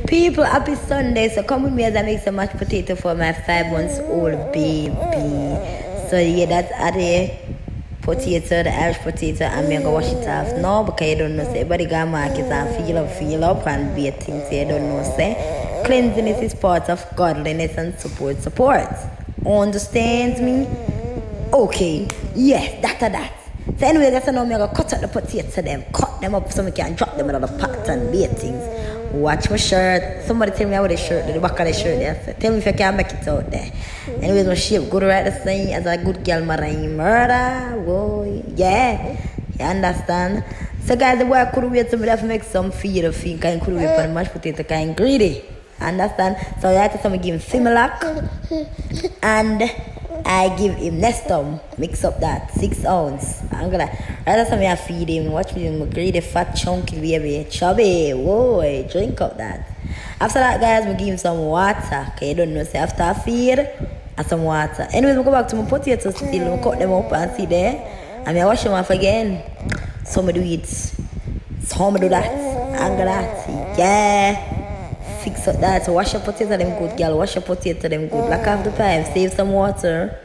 People, happy Sunday. So come with me as I make some mashed potato for my 5 months old baby. So yeah, that's the potato, the Irish potato, and I'm gonna wash it off now because you don't know say everybody got markets and feel up and be a thing so you don't know say cleanliness is part of godliness and support. Understand me? Okay, yes, that. So anyway, that's how I'm gonna cut out the potato them, cut them up so we can drop them in the pot and be things. Watch my shirt. Somebody tell me how the shirt, the back of the shirt there. So tell me if I can make it out there. Anyways, my shape good right the same as a good girl marine murder. Whoa, yeah. You understand? So guys, the way I could wait to me to make some feed of thing, I could wait for the mashed potato kind greedy. Understand? So I have to give him Similac and I give him Nestum. Mix up that 6 ounce. I'm gonna right after I feed him. Watch me him greedy fat chunky baby. Chubby. Whoa, drink up that. After that guys, we give him some water. Okay, you don't know say after I feed and some water. Anyways, we go back to my potatoes still. We cut them up and see there. And I wash them off again. Some do it. Some do that. And that. Yeah. Fix up that. So wash your potato them good, girl. Wash your potato them good. Black off the pipe. Save some water.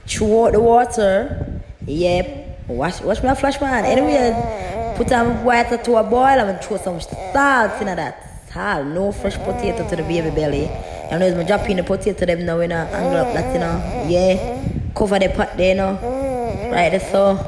Chew out the water. Yep. Wash my flash man. Anyway, put some water to a boil and throw some salt in that. Salt. No fresh potato to the baby belly. And as I drop in the potato them now in a angle up that, you know. Yeah. Cover the pot there, you know. Right there, so.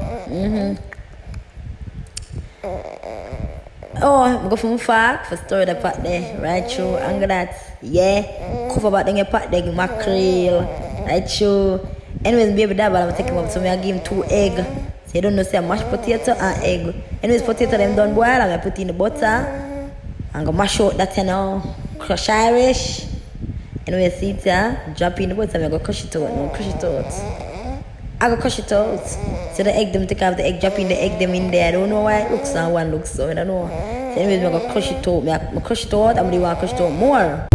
Oh, I go from far for store the pot there, right through, and that, yeah, cover back the pot there, mackerel, right through. Anyways, baby dad, I'm taking him up, so I give him 2 eggs. So you don't know, say mashed potato and egg. Anyways, potato them done boil, I'm gonna put in the butter, I'm gonna mash out that, you know, crush Irish. Anyways, see it, yeah, drop in the butter, I'm gonna crush it out, I go crush it out. So the egg them take off the egg, drop in the egg them in there. I don't know why it looks and one looks so I don't know. So anyways, I'm gonna crush it out. I'm gonna crush it out, I'm gonna crush it out more.